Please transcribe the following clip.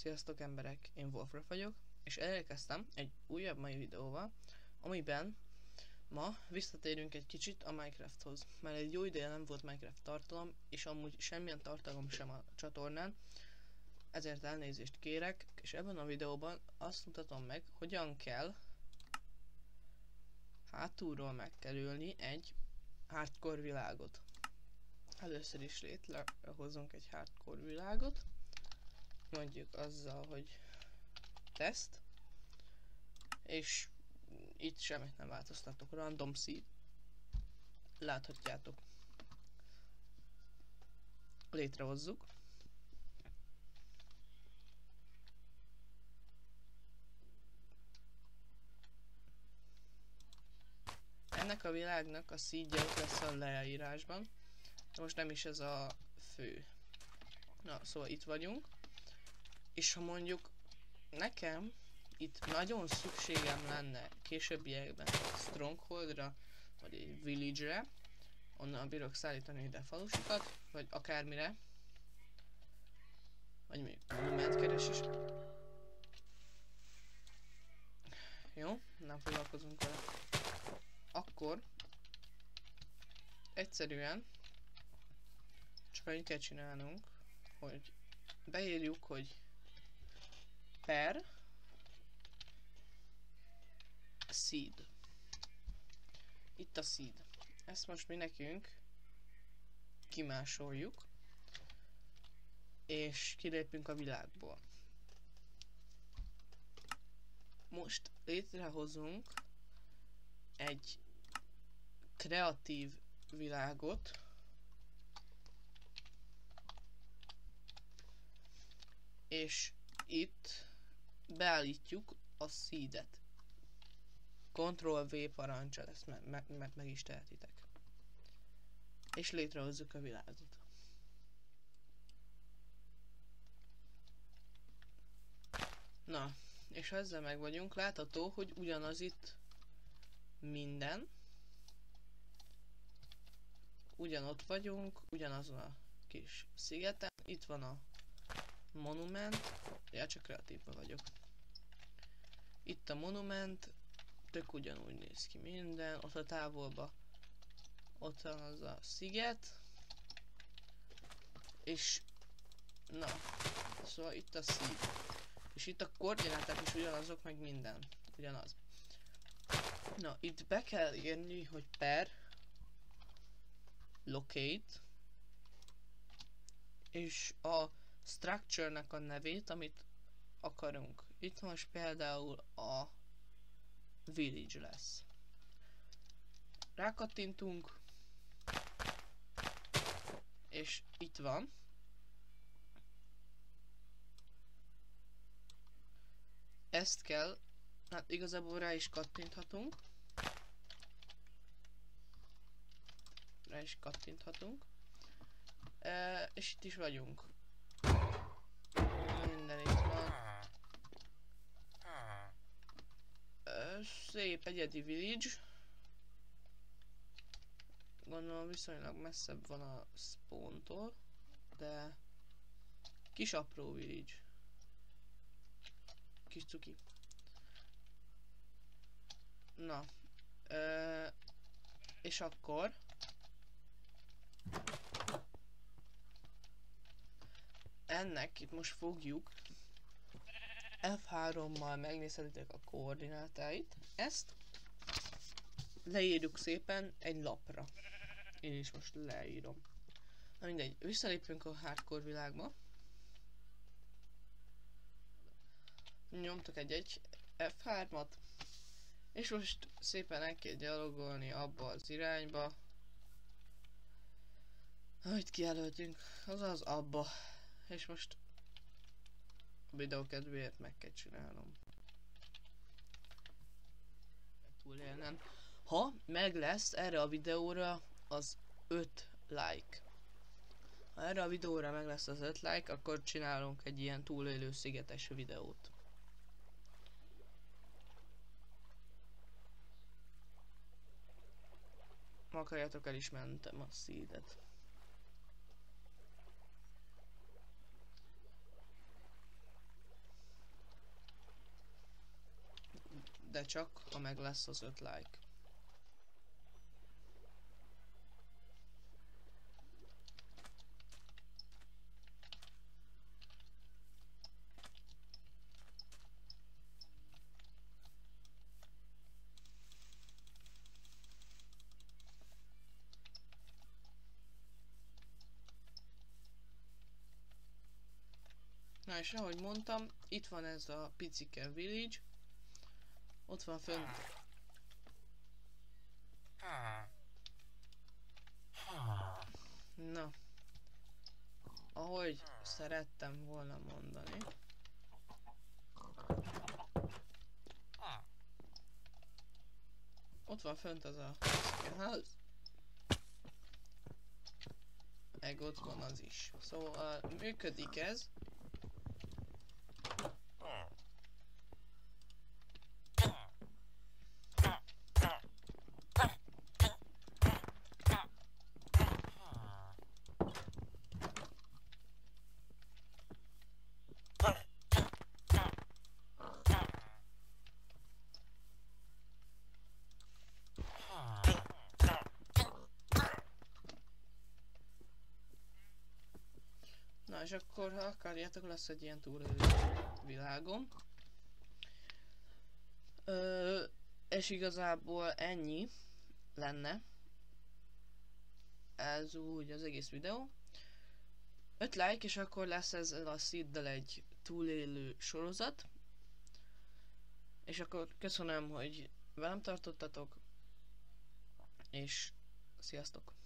Sziasztok emberek, én Wolfraf vagyok, és elérkeztem egy újabb mai videóval, amiben ma visszatérünk egy kicsit a Minecrafthoz, mert egy jó ideje nem volt Minecraft tartalom, és amúgy semmilyen tartalom sem a csatornán, ezért elnézést kérek, és ebben a videóban azt mutatom meg, hogyan kell hátulról megkerülni egy hardcore világot. Először is létrehozunk egy hardcore világot, mondjuk azzal, hogy teszt, és itt semmit nem változtatok, random seed, láthatjátok. Létrehozzuk. Ennek a világnak a seedje ott lesz a leírásban, de most nem is ez a fő. Na, szóval itt vagyunk, és ha mondjuk nekem itt nagyon szükségem lenne későbbiekben egy strongholdra, vagy egy village-re, onnan bírok szállítani ide falusikat, vagy akármire, vagy mondjuk monumentkeresés. Jó, nem foglalkozunk vele. Akkor egyszerűen csak annyit kell csinálnunk, hogy beírjuk, hogy per seed. Itt a seed. Ezt most mi nekünk kimásoljuk, és kilépünk a világból. Most létrehozunk egy kreatív világot, és itt beállítjuk a seedet. Ctrl-V parancsal, ezt meg is tehetitek. És létrehozzuk a világot. Na, és ha ezzel meg vagyunk, látható, hogy ugyanaz itt minden. Ugyanott vagyunk, ugyanazon a kis szigeten. Itt van a monument. Ja, csak kreatívban vagyok. Itt a monument. Tök ugyanúgy néz ki minden. Ott a távolba ott van az a sziget. És na, szóval itt a seed. És itt a koordináták is ugyanazok, meg minden. Ugyanaz. Na, itt be kell írni, hogy per locate, és a structure-nek a nevét, amit akarunk. Itt most például a village lesz. Rákattintunk, és itt van. Ezt kell, hát igazából rá is kattinthatunk. És itt is vagyunk. Minden itt van. Szép egyedi village. Gondolom viszonylag messzebb van a spawntól, de kis apró village. Kis cuki. Na. És akkor ennek itt most fogjuk F3-mal megnézhetitek a koordinátáit. Ezt leírjuk szépen egy lapra. Én is most leírom. Na mindegy, visszalépünk a hardcore világba. Nyomtok egy F3-at, és most szépen el kell gyalogolni abba az irányba, amit kijelöltünk, azaz abba. És most a videó kedvéért meg kell csinálnom. Túlélnem. Ha meg lesz erre a videóra az 5 like. Ha erre a videóra meg lesz az 5 like, akkor csinálunk egy ilyen túlélő szigetes videót. Ma akarjátok, el is mentem a seedet. de csak ha meg lesz az 5 like. Na és ahogy mondtam, itt van ez a picike village. Ott van fönt. Na. Ahogy szerettem volna mondani. Ott van fönt az a ház. Meg ott van az is. Szóval működik ez. Na és akkor, ha akarjátok, lesz egy ilyen túlélő világom. És igazából ennyi lenne. Ez úgy az egész videó. 5 like, és akkor lesz ezzel a Seeddel egy túlélő sorozat. És akkor köszönöm, hogy velem tartottatok. És sziasztok!